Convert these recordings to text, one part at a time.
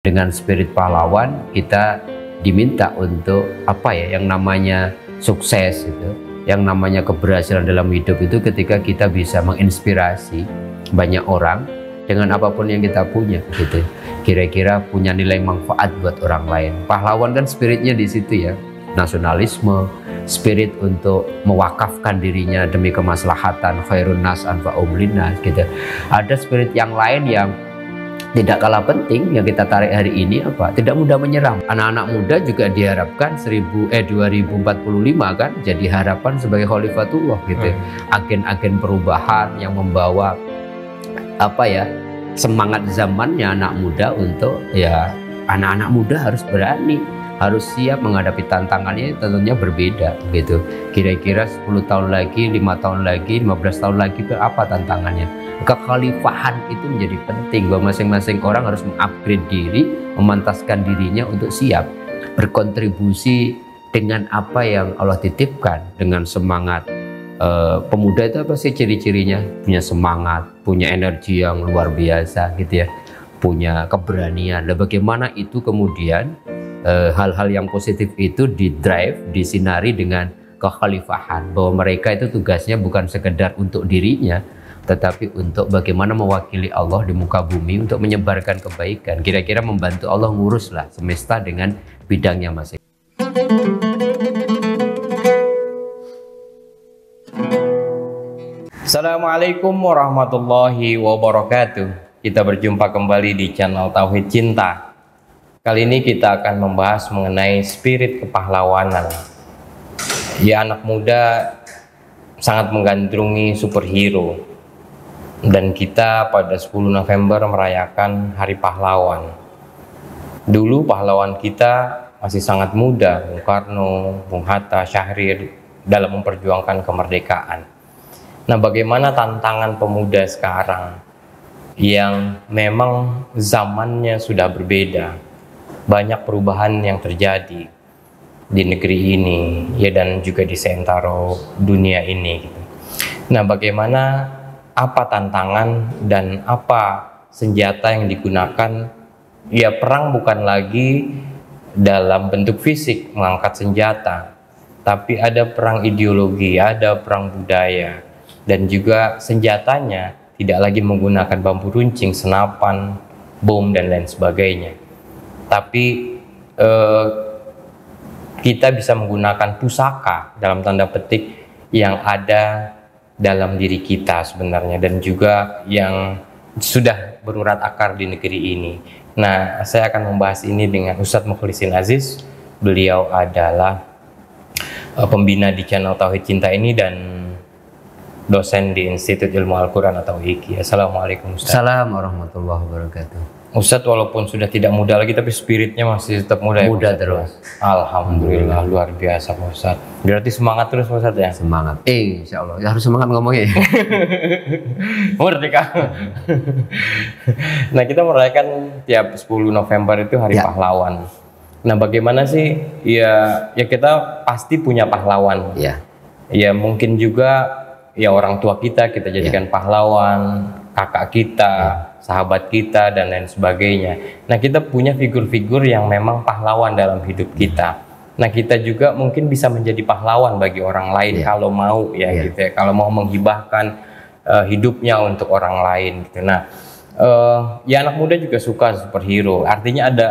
Dengan spirit pahlawan kita diminta untuk apa ya, yang namanya sukses itu, yang namanya keberhasilan dalam hidup itu ketika kita bisa menginspirasi banyak orang dengan apapun yang kita punya gitu, kira-kira punya nilai manfaat buat orang lain. Pahlawan kan spiritnya di situ ya, nasionalisme, spirit untuk mewakafkan dirinya demi kemaslahatan, khairun nas anfa'um linnas gitu. Ada spirit yang lain yang tidak kalah penting yang kita tarik hari ini apa? Tidak mudah menyerah. Anak-anak muda juga diharapkan 2045 kan jadi harapan sebagai khalifatullah gitu. Agen-agen perubahan yang membawa apa ya? Semangat zamannya anak muda untuk ya anak-anak muda harus berani, harus siap menghadapi tantangannya tentunya berbeda gitu. Kira-kira 10 tahun lagi, 5 tahun lagi, 15 tahun lagi apa tantangannya? Kekhalifahan itu menjadi penting bahwa masing-masing orang harus mengupgrade diri, memantaskan dirinya untuk siap berkontribusi dengan apa yang Allah titipkan, dengan semangat. Pemuda itu apa sih ciri-cirinya? Punya semangat, punya energi yang luar biasa gitu ya, punya keberanian. Dan bagaimana itu kemudian hal-hal yang positif itu didrive, disinari dengan kekhalifahan, bahwa mereka itu tugasnya bukan sekedar untuk dirinya, tetapi untuk bagaimana mewakili Allah di muka bumi untuk menyebarkan kebaikan. Kira-kira membantu Allah nguruslah semesta dengan bidangnya masing. Assalamualaikum warahmatullahi wabarakatuh. Kita berjumpa kembali di channel Tauhid Cinta. Kali ini kita akan membahas mengenai spirit kepahlawanan. Ya, anak muda sangat menggandrungi superhero. Dan kita pada 10 November merayakan Hari Pahlawan. Dulu pahlawan kita masih sangat muda, Bung Karno, Bung Hatta, Syahrir dalam memperjuangkan kemerdekaan. Nah, bagaimana tantangan pemuda sekarang yang memang zamannya sudah berbeda, banyak perubahan yang terjadi di negeri ini ya, dan juga di seantero dunia ini gitu. Nah, bagaimana, apa tantangan dan apa senjata yang digunakan? Ya, perang bukan lagi dalam bentuk fisik mengangkat senjata, tapi ada perang ideologi, ada perang budaya, dan juga senjatanya tidak lagi menggunakan bambu runcing, senapan, bom, dan lain sebagainya. Tapi kita bisa menggunakan pusaka dalam tanda petik yang ada dalam diri kita sebenarnya, dan juga yang sudah berurat akar di negeri ini. Nah, saya akan membahas ini dengan Ustadz Mukhlisin Aziz. Beliau adalah pembina di channel Tauhid Cinta ini dan dosen di Institut Ilmu Al-Quran atau IKI. Assalamualaikum Ustadz. Assalamualaikum warahmatullahi wabarakatuh. Ustadz walaupun sudah tidak muda lagi, tapi spiritnya masih tetap muda. Muda ya, terus. Alhamdulillah, luar biasa Pak Ustadz. Berarti semangat terus Pak Ustadz ya? Semangat. Insya Allah ya, harus semangat ngomongnya. Merdeka. Nah, kita merayakan tiap 10 November itu Hari Pahlawan. Nah, bagaimana sih? Ya kita pasti punya pahlawan. Ya. Ya, mungkin juga ya orang tua kita jadikan pahlawan, kakak kita, sahabat kita, dan lain sebagainya. Nah, kita punya figur-figur yang memang pahlawan dalam hidup kita. Nah, kita juga mungkin bisa menjadi pahlawan bagi orang lain kalau mau gitu ya, kalau mau menghibahkan hidupnya untuk orang lain gitu. Nah, ya anak muda juga suka superhero. Artinya ada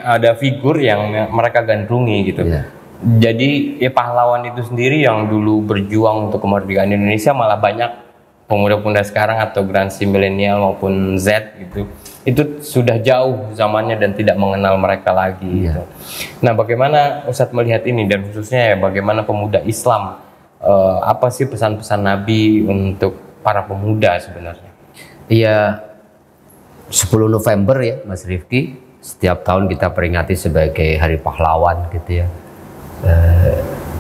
ada figur yang mereka gandrungi gitu. Jadi ya pahlawan itu sendiri yang dulu berjuang untuk kemerdekaan Indonesia, malah banyak pemuda-pemuda sekarang atau generasi milenial maupun Z gitu, itu sudah jauh zamannya dan tidak mengenal mereka lagi gitu. Nah, bagaimana Ustadz melihat ini, dan khususnya ya bagaimana pemuda Islam, apa sih pesan-pesan Nabi untuk para pemuda sebenarnya? Iya, 10 November ya Mas Rifki, setiap tahun kita peringati sebagai Hari Pahlawan gitu ya.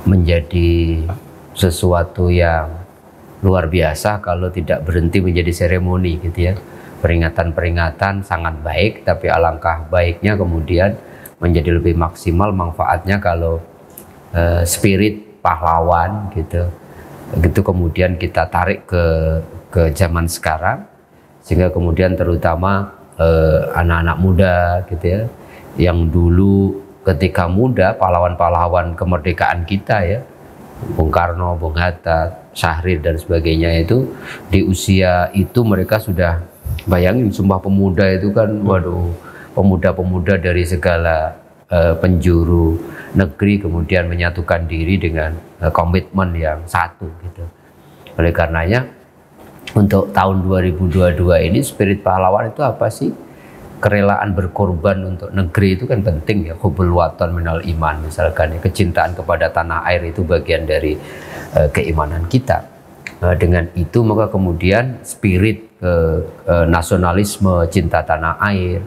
Menjadi sesuatu yang luar biasa kalau tidak berhenti menjadi seremoni gitu ya. Peringatan-peringatan sangat baik, tapi alangkah baiknya kemudian menjadi lebih maksimal manfaatnya kalau spirit pahlawan gitu kemudian kita tarik ke zaman sekarang, sehingga kemudian terutama anak-anak muda gitu ya, yang dulu ketika muda pahlawan-pahlawan kemerdekaan kita ya, Bung Karno, Bung Hatta, Syahrir dan sebagainya, itu di usia itu mereka sudah, bayangin Sumpah Pemuda itu kan, waduh, pemuda-pemuda dari segala penjuru negeri kemudian menyatukan diri dengan komitmen yang satu gitu. Oleh karenanya untuk tahun 2022 ini spirit pahlawan itu apa sih? Kerelaan berkorban untuk negeri itu kan penting ya. Hubbul watan minal iman, misalkan ya, kecintaan kepada tanah air itu bagian dari keimanan kita. Dengan itu maka kemudian spirit nasionalisme, cinta tanah air,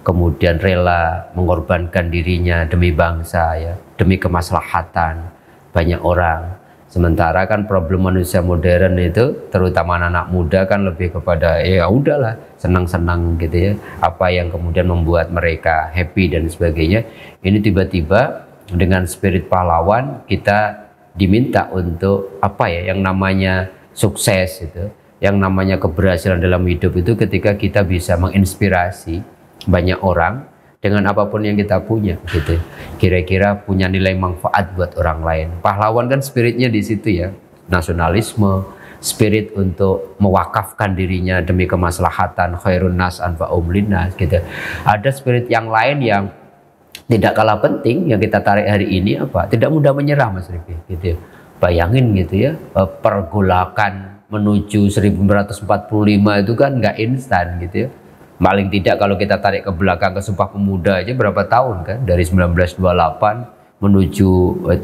kemudian rela mengorbankan dirinya demi bangsa ya, demi kemaslahatan banyak orang. Sementara kan problem manusia modern itu, terutama anak muda kan lebih kepada ya udahlah senang-senang gitu ya, apa yang kemudian membuat mereka happy dan sebagainya. Ini tiba-tiba dengan spirit pahlawan kita diminta untuk apa ya, yang namanya sukses itu, yang namanya keberhasilan dalam hidup itu ketika kita bisa menginspirasi banyak orang dengan apapun yang kita punya gitu, kira-kira punya nilai manfaat buat orang lain. Pahlawan kan spiritnya di situ ya, nasionalisme, spirit untuk mewakafkan dirinya demi kemaslahatan, khairun nas anfa'um linnas gitu. Ada spirit yang lain yang tidak kalah penting yang kita tarik hari ini, apa? Tidak mudah menyerah, Mas Rifki gitu. Bayangin gitu ya, pergolakan menuju 1945 itu kan nggak instan gitu ya. Paling tidak kalau kita tarik ke belakang ke Sumpah Pemuda aja berapa tahun kan, dari 1928 menuju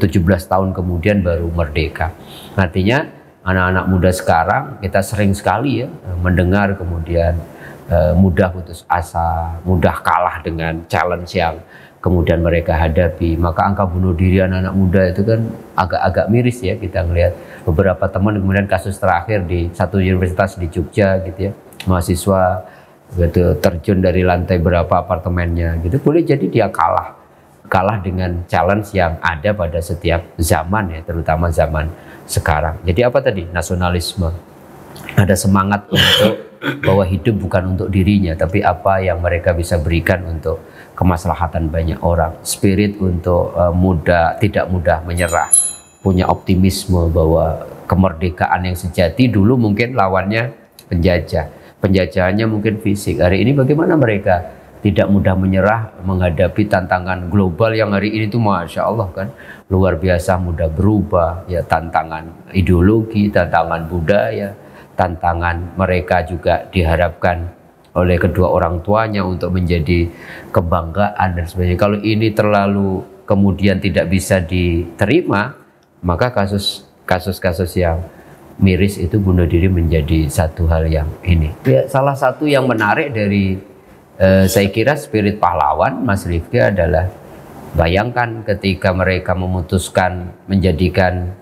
17 tahun kemudian baru merdeka. Artinya anak-anak muda sekarang kita sering sekali ya mendengar kemudian mudah putus asa, mudah kalah dengan challenge yang kemudian mereka hadapi. Maka angka bunuh diri anak-anak muda itu kan agak-agak miris ya, kita ngelihat beberapa teman. Kemudian kasus terakhir di satu universitas di Jogja gitu ya, mahasiswa gitu terjun dari lantai berapa apartemennya gitu. Boleh jadi dia kalah dengan challenge yang ada pada setiap zaman ya, terutama zaman sekarang. Jadi apa tadi? Nasionalisme. Ada semangat untuk bahwa hidup bukan untuk dirinya, tapi apa yang mereka bisa berikan untuk kemaslahatan banyak orang. Spirit untuk tidak mudah menyerah, punya optimisme bahwa kemerdekaan yang sejati dulu mungkin lawannya penjajah. Penjajahannya mungkin fisik. Hari ini bagaimana mereka tidak mudah menyerah menghadapi tantangan global yang hari ini tuh Masya Allah kan luar biasa mudah berubah ya, tantangan ideologi, tantangan budaya, tantangan mereka juga diharapkan oleh kedua orang tuanya untuk menjadi kebanggaan dan sebagainya. Kalau ini terlalu kemudian tidak bisa diterima, maka kasus-kasus yang miris itu bunuh diri menjadi satu hal yang ini. Ya, salah satu yang menarik dari saya kira spirit pahlawan, Mas Rifki, adalah bayangkan ketika mereka memutuskan menjadikan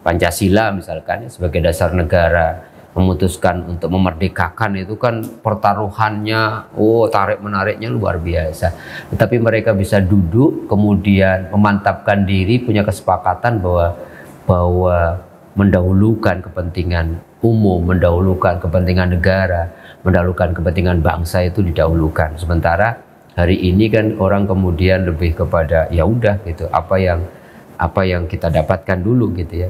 Pancasila misalkan sebagai dasar negara, memutuskan untuk memerdekakan, itu kan pertaruhannya, tarik menariknya luar biasa. Tetapi mereka bisa duduk kemudian memantapkan diri, punya kesepakatan bahwa mendahulukan kepentingan umum, mendahulukan kepentingan negara, mendahulukan kepentingan bangsa itu didahulukan. Sementara hari ini kan orang kemudian lebih kepada ya udah gitu, apa yang kita dapatkan dulu gitu ya,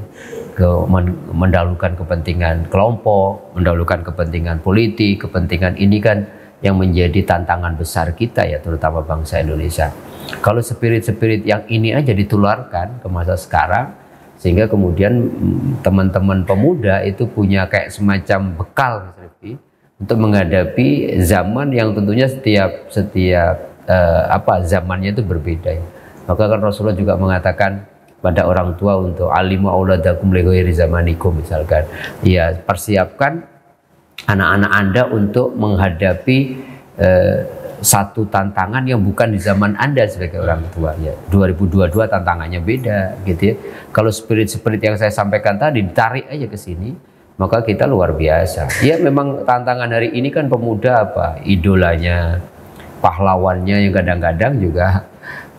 mendahulukan kepentingan kelompok, mendahulukan kepentingan politik, kepentingan ini kan yang menjadi tantangan besar kita ya, terutama bangsa Indonesia. Kalau spirit-spirit yang ini aja ditularkan ke masa sekarang, sehingga kemudian teman-teman pemuda itu punya kayak semacam bekal untuk menghadapi zaman yang tentunya setiap zamannya itu berbeda ya. Maka kan Rasulullah juga mengatakan pada orang tua untuk alimu auladakum li ghairi zamanikum, misalkan ya, persiapkan anak-anak Anda untuk menghadapi satu tantangan yang bukan di zaman Anda sebagai orang tua ya. 2022 tantangannya beda gitu ya. Kalau spirit-spirit yang saya sampaikan tadi ditarik aja ke sini, maka kita luar biasa. Ya memang tantangan hari ini kan pemuda apa? Idolanya, pahlawannya yang kadang-kadang juga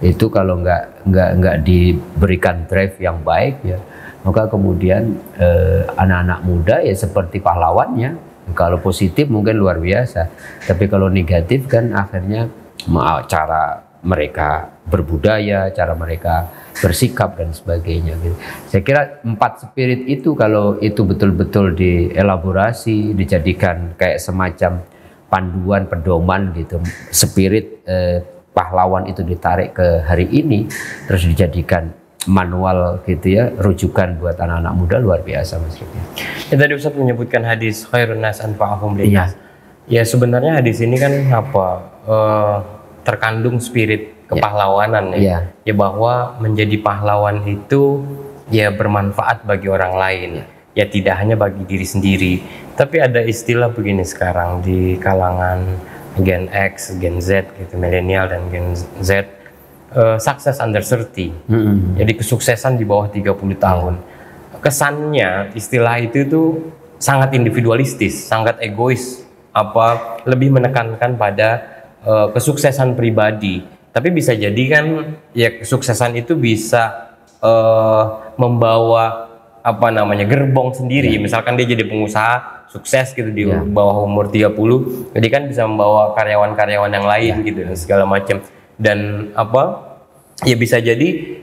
itu kalau nggak diberikan drive yang baik ya, maka kemudian anak-anak muda ya seperti pahlawannya Kalau positif mungkin luar biasa, tapi kalau negatif kan akhirnya cara mereka berbudaya, cara mereka bersikap dan sebagainya gitu. Saya kira 4 spirit itu kalau itu betul-betul dielaborasi, dijadikan kayak semacam panduan pedoman gitu, spirit pahlawan itu ditarik ke hari ini terus dijadikan manual gitu ya, rujukan buat anak-anak muda, luar biasa Mas Rifki. Ya, tadi Ustaz menyebutkan hadis khairun nas anfa'uhum linnas. Ya sebenarnya hadis ini kan terkandung spirit kepahlawanan ya. Ya bahwa menjadi pahlawan itu ya bermanfaat bagi orang lain. Ya tidak hanya bagi diri sendiri. Tapi ada istilah begini sekarang di kalangan Gen X, Gen Z gitu, milenial dan Gen Z, sukses under 30. Jadi kesuksesan di bawah 30 tahun. Kesannya istilah itu tuh sangat individualistis, sangat egois, lebih menekankan pada kesuksesan pribadi. Tapi bisa jadi kan ya kesuksesan itu bisa membawa gerbong sendiri. Misalkan dia jadi pengusaha sukses gitu di bawah umur 30, jadi kan bisa membawa karyawan-karyawan yang lain gitu dan segala macam. Dan ya bisa jadi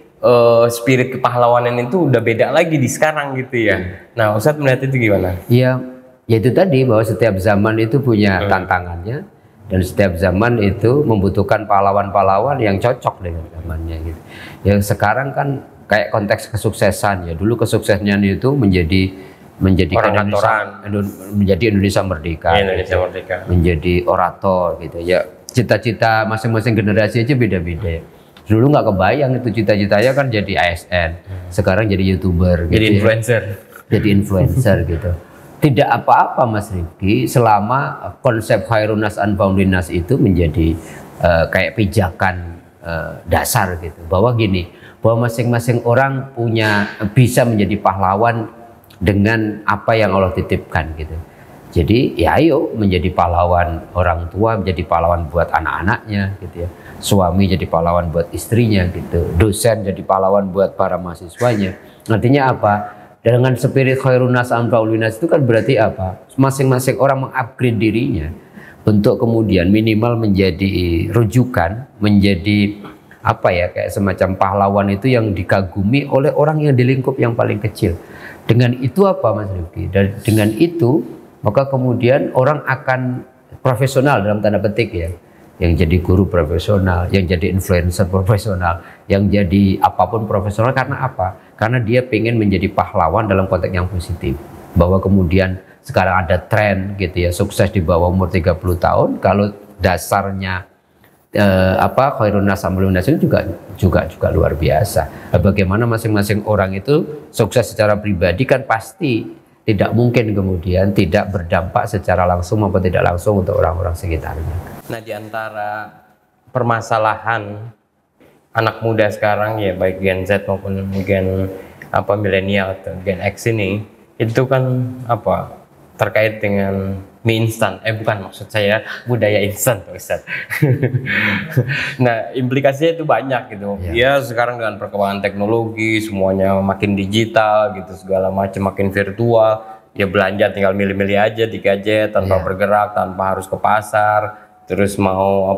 spirit kepahlawanan itu udah beda lagi di sekarang gitu ya. Nah, Ustadz melihat itu gimana? Iya, ya itu tadi bahwa setiap zaman itu punya tantangannya. Dan setiap zaman itu membutuhkan pahlawan-pahlawan yang cocok dengan zamannya gitu. Yang sekarang kan kayak konteks kesuksesan ya. Dulu kesuksesannya itu menjadi Indonesia merdeka. Indonesia merdeka. Menjadi orator gitu ya. Cita-cita masing-masing generasi aja beda-beda ya. Dulu nggak kebayang itu cita-citanya kan jadi ASN. Sekarang jadi YouTuber gitu. Jadi influencer. Jadi influencer gitu. Tidak apa-apa Mas Rifki selama konsep khairun nas anfa'uhum linnas itu menjadi kayak pijakan dasar gitu, bahwa masing-masing orang bisa menjadi pahlawan dengan apa yang Allah titipkan gitu. Jadi ya ayo menjadi pahlawan orang tua, menjadi pahlawan buat anak-anaknya gitu ya, suami jadi pahlawan buat istrinya gitu, dosen jadi pahlawan buat para mahasiswanya. Artinya apa? Dengan spirit khairun nas anfa'uhum linnas itu kan berarti apa? Masing-masing orang mengupgrade dirinya untuk kemudian minimal menjadi rujukan, menjadi kayak semacam pahlawan itu yang dikagumi oleh orang yang di lingkup yang paling kecil. Dengan itu Mas Rifki? Dan dengan itu maka kemudian orang akan profesional dalam tanda petik ya. Yang jadi guru profesional, yang jadi influencer profesional, yang jadi apapun profesional. Karena apa? Karena dia pengen menjadi pahlawan dalam konteks yang positif. Bahwa kemudian sekarang ada tren gitu ya, sukses di bawah umur 30 tahun. Kalau dasarnya khairun nas anfa'uhum linnas itu juga luar biasa. Bagaimana masing-masing orang itu sukses secara pribadi kan pasti tidak mungkin kemudian tidak berdampak secara langsung maupun tidak langsung untuk orang-orang sekitarnya. Nah, di antara permasalahan anak muda sekarang ya, baik Gen Z maupun Gen milenial atau Gen X ini, itu kan terkait dengan mie instan. Bukan, maksud saya budaya instan, Pak Ustadz. Nah, implikasinya itu banyak gitu. Ya, sekarang dengan perkembangan teknologi, semuanya makin digital gitu, segala macam makin virtual. Ya belanja tinggal milih-milih aja di gadget tanpa bergerak, tanpa harus ke pasar. Terus mau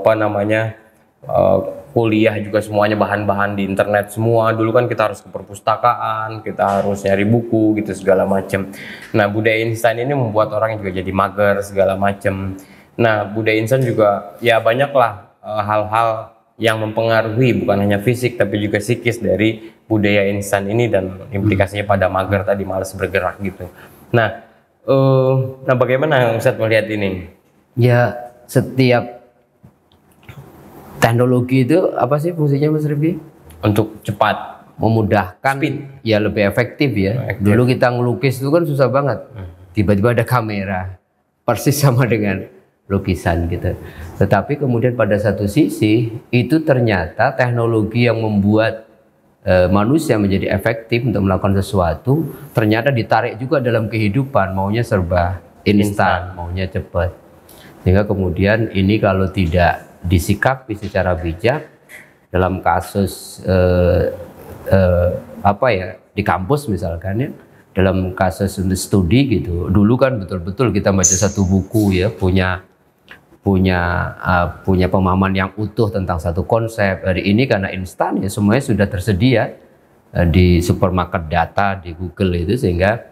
kuliah juga semuanya bahan-bahan di internet semua. Dulu kan kita harus ke perpustakaan, kita harus nyari buku gitu segala macam. Nah, budaya instan ini membuat orang juga jadi mager segala macam. Nah, budaya instan juga ya banyaklah hal-hal yang mempengaruhi bukan hanya fisik tapi juga psikis dari budaya instan ini dan implikasinya pada mager tadi, malas bergerak gitu. Nah, bagaimana Ustadz melihat ini? Ya, setiap teknologi itu apa sih fungsinya Mas Rifki? Untuk cepat, memudahkan, ya lebih efektif ya. Dulu kita ngelukis itu kan susah banget. Tiba-tiba ada kamera, persis sama dengan lukisan gitu. Tetapi kemudian pada satu sisi itu ternyata teknologi yang membuat manusia menjadi efektif untuk melakukan sesuatu ternyata ditarik juga dalam kehidupan, maunya serba instan, maunya cepat. Sehingga kemudian ini kalau tidak disikapi secara bijak dalam kasus di kampus misalkan ya, dalam kasus untuk studi gitu. Dulu kan betul-betul kita baca satu buku ya, punya pemahaman yang utuh tentang satu konsep. Hari ini karena instan ya semuanya sudah tersedia di supermarket data di Google itu, sehingga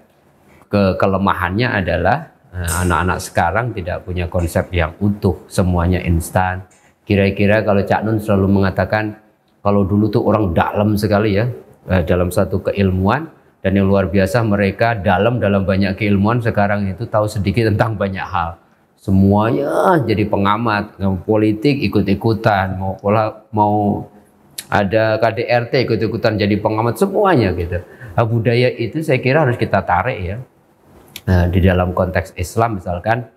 kelemahannya adalah anak-anak sekarang tidak punya konsep yang utuh, semuanya instan. Kira-kira kalau Cak Nun selalu mengatakan kalau dulu tuh orang dalam sekali ya dalam satu keilmuan, dan yang luar biasa mereka dalam banyak keilmuan, sekarang itu tahu sedikit tentang banyak hal. Semuanya jadi pengamat, politik ikut-ikutan, mau ada KDRT ikut-ikutan jadi pengamat, semuanya gitu. Budaya itu saya kira harus kita tarik ya. Di dalam konteks Islam misalkan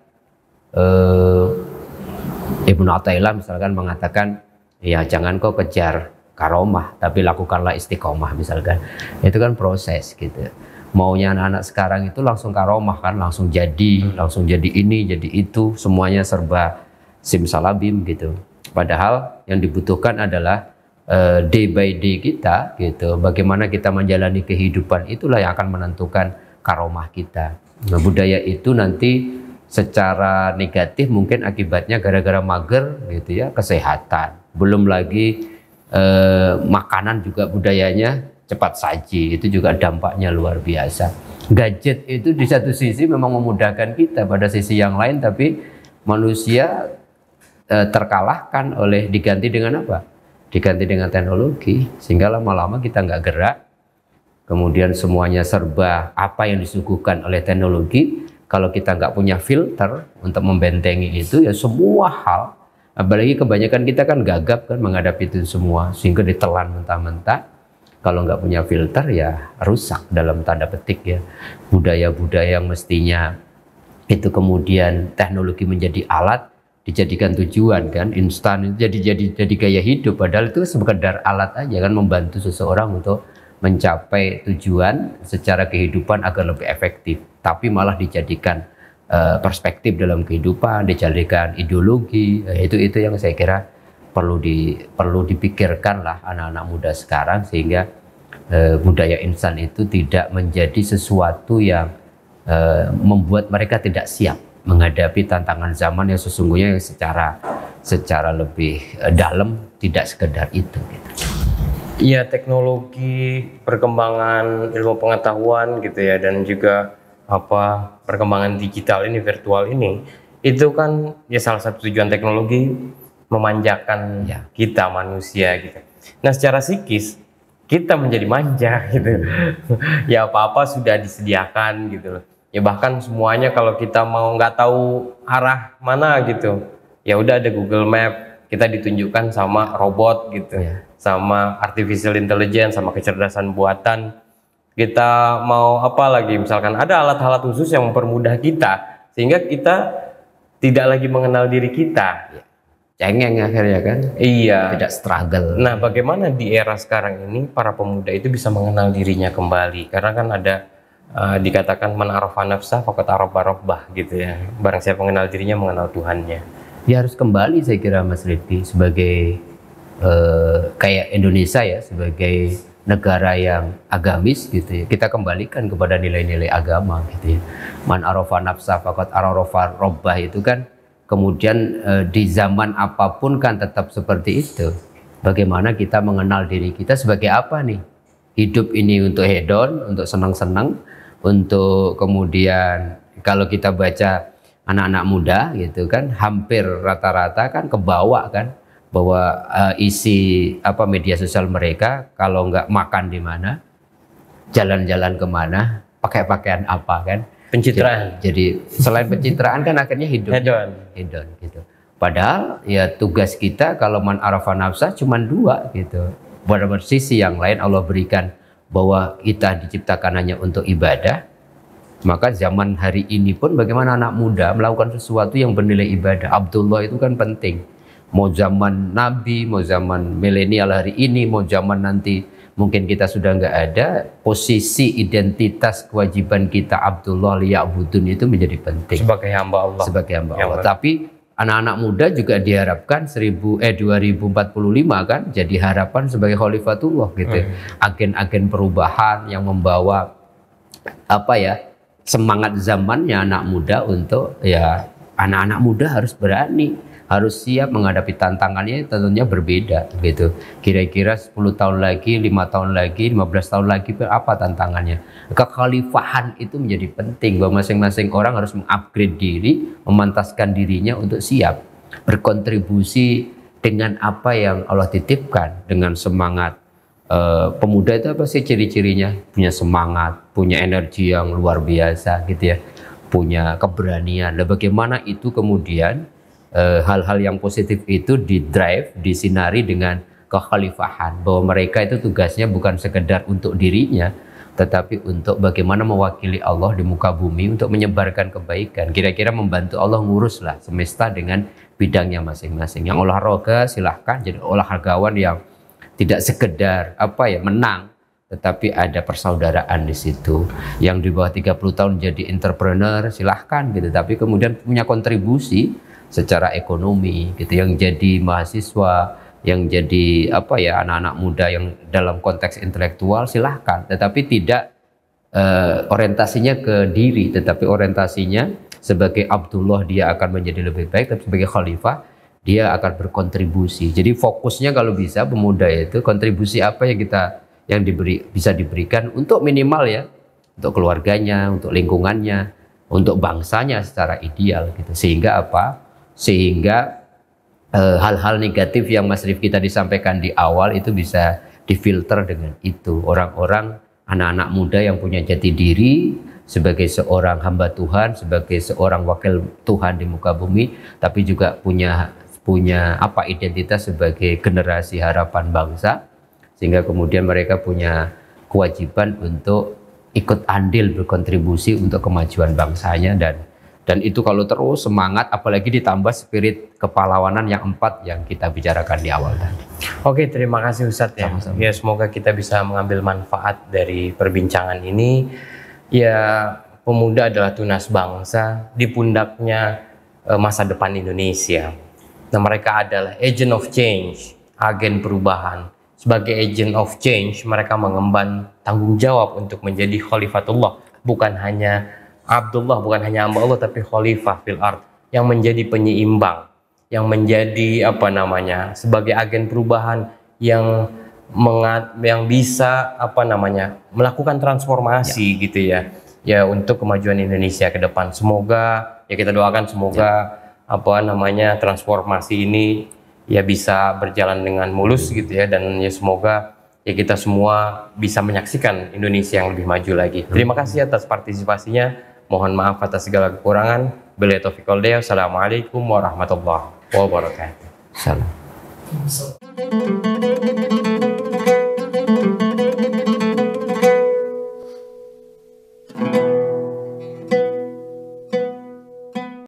Ibnu Athaillah misalkan mengatakan ya jangan kau kejar karomah tapi lakukanlah istiqomah misalkan. Itu kan proses gitu. Maunya anak-anak sekarang itu langsung karomah kan, langsung jadi ini, jadi itu, semuanya serba simsalabim gitu. Padahal yang dibutuhkan adalah day by day kita gitu. Bagaimana kita menjalani kehidupan, itulah yang akan menentukan karomah kita. Nah, budaya itu nanti secara negatif mungkin akibatnya gara-gara mager gitu ya, kesehatan. Belum lagi makanan juga budayanya cepat saji, itu juga dampaknya luar biasa. Gadget itu di satu sisi memang memudahkan kita, pada sisi yang lain tapi manusia terkalahkan oleh diganti dengan apa? Diganti dengan teknologi, sehingga lama-lama kita nggak gerak. Kemudian semuanya serba apa yang disuguhkan oleh teknologi. Kalau kita nggak punya filter untuk membentengi itu, ya semua hal, apalagi kebanyakan kita kan gagap kan menghadapi itu semua, sehingga ditelan mentah-mentah. Kalau nggak punya filter ya rusak dalam tanda petik ya. Budaya-budaya yang mestinya itu kemudian teknologi menjadi alat, dijadikan tujuan kan, instan itu jadi gaya hidup, padahal itu sekedar alat aja kan, membantu seseorang untuk mencapai tujuan secara kehidupan agar lebih efektif, tapi malah dijadikan perspektif dalam kehidupan, dijadikan ideologi. Itu yang saya kira perlu dipikirkan lah anak-anak muda sekarang, sehingga budaya instan itu tidak menjadi sesuatu yang membuat mereka tidak siap menghadapi tantangan zaman yang sesungguhnya secara lebih dalam, tidak sekedar itu gitu. Iya, teknologi, perkembangan ilmu pengetahuan gitu ya, dan juga perkembangan digital ini, virtual ini, itu kan ya salah satu tujuan teknologi memanjakan kita manusia gitu. Nah, secara psikis kita menjadi manja gitu. Ya apa-apa sudah disediakan gitu loh. Ya bahkan semuanya kalau kita mau nggak tahu arah mana gitu, ya udah ada Google Map, kita ditunjukkan sama robot gitu, sama artificial intelligence, sama kecerdasan buatan. Kita mau apa lagi, misalkan ada alat-alat khusus yang mempermudah kita, sehingga kita tidak lagi mengenal diri kita. Cengeng akhirnya kan, iya, tidak struggle. Nah, bagaimana di era sekarang ini para pemuda itu bisa mengenal dirinya kembali? Karena kan ada dikatakan man arafa nafsah faqad arafa rabbah gitu ya. Barang siapa mengenal dirinya mengenal Tuhannya. Ya harus kembali, saya kira Mas Rifki, sebagai kayak Indonesia ya, sebagai negara yang agamis gitu ya, kita kembalikan kepada nilai-nilai agama gitu ya. Man arafa nafsah faqad arafa rabbah itu kan kemudian di zaman apapun kan tetap seperti itu. Bagaimana kita mengenal diri kita sebagai apa nih? Hidup ini untuk hedon, untuk senang-senang, untuk kemudian kalau kita baca anak-anak muda gitu kan, hampir rata-rata kan kebawa kan, bahwa isi media sosial mereka kalau nggak makan di mana, jalan-jalan kemana, pakai pakaian apa kan. Pencitraan. Jadi selain pencitraan kan akhirnya hedon gitu. Padahal ya tugas kita kalau man arafa nafsah cuma 2 gitu. Pada sisi yang lain Allah berikan bahwa kita diciptakan hanya untuk ibadah. Maka zaman hari ini pun bagaimana anak muda melakukan sesuatu yang bernilai ibadah. Abdullah itu kan penting. Mau zaman Nabi, mau zaman milenial hari ini, mau zaman nanti mungkin kita sudah nggak ada, posisi identitas kewajiban kita Abdullah liya'budun itu menjadi penting sebagai hamba Allah. Sebagai hamba Allah. Tapi anak-anak muda juga diharapkan 2045 kan jadi harapan sebagai khalifatullah gitu. Agen-agen perubahan yang membawa apa ya, semangat zamannya anak muda untuk ya anak-anak muda harus berani, harus siap menghadapi tantangannya tentunya berbeda gitu. Kira-kira 10 tahun lagi, 5 tahun lagi, 15 tahun lagi apa tantangannya? Kekhalifahan itu menjadi penting bahwa masing-masing orang harus mengupgrade diri, memantaskan dirinya untuk siap berkontribusi dengan apa yang Allah titipkan, dengan semangat. Pemuda itu apa sih ciri-cirinya? Punya semangat, punya energi yang luar biasa gitu ya, punya keberanian. Nah, bagaimana itu kemudian hal-hal yang positif itu didrive, disinari dengan kekhalifahan, bahwa mereka itu tugasnya bukan sekedar untuk dirinya, tetapi untuk bagaimana mewakili Allah di muka bumi untuk menyebarkan kebaikan. Kira-kira membantu Allah nguruslah semesta dengan bidangnya masing-masing. Yang olahraga silahkan jadi olahragawan yang tidak sekedar apa ya menang, tetapi ada persaudaraan di situ. Yang di bawah 30 tahun jadi entrepreneur silahkan gitu, tapi kemudian punya kontribusi secara ekonomi gitu. Yang jadi mahasiswa, yang jadi apa ya anak-anak muda yang dalam konteks intelektual silahkan, tetapi tidak orientasinya ke diri, tetapi orientasinya sebagai Abdullah dia akan menjadi lebih baik, tapi sebagai khalifah dia akan berkontribusi. Jadi fokusnya kalau bisa pemuda itu kontribusi apa yang bisa diberikan untuk minimal ya, untuk keluarganya, untuk lingkungannya, untuk bangsanya secara ideal gitu. Sehingga apa? Sehingga hal-hal negatif yang Mas Rifki tadi sampaikan di awal itu bisa difilter dengan itu. Orang-orang, anak-anak muda yang punya jati diri sebagai seorang hamba Tuhan, sebagai seorang wakil Tuhan di muka bumi, tapi juga punya apa identitas sebagai generasi harapan bangsa, sehingga kemudian mereka punya kewajiban untuk ikut andil berkontribusi untuk kemajuan bangsanya, dan itu kalau terus semangat, apalagi ditambah spirit kepahlawanan yang 4 yang kita bicarakan di awal tadi. Oke, terima kasih Ustadz ya. Sama-sama. Ya, semoga kita bisa mengambil manfaat dari perbincangan ini. Ya, pemuda adalah tunas bangsa, di pundaknya masa depan Indonesia. Nah, mereka adalah agent of change, agen perubahan. Sebagai agent of change, mereka mengemban tanggung jawab untuk menjadi khalifatullah. Bukan hanya Abdullah, bukan hanya hamba Allah, tapi khalifah fil ard, yang menjadi penyeimbang, yang menjadi apa namanya, sebagai agen perubahan yang bisa apa namanya, melakukan transformasi gitu ya. Ya, untuk kemajuan Indonesia ke depan. Semoga ya kita doakan semoga apa namanya transformasi ini ya bisa berjalan dengan mulus gitu ya, dan ya semoga ya kita semua bisa menyaksikan Indonesia yang lebih maju lagi. Terima kasih atas partisipasinya. Mohon maaf atas segala kekurangan. Billahi taufiq wal hidayah. Assalamualaikum warahmatullahi wabarakatuh. Salam.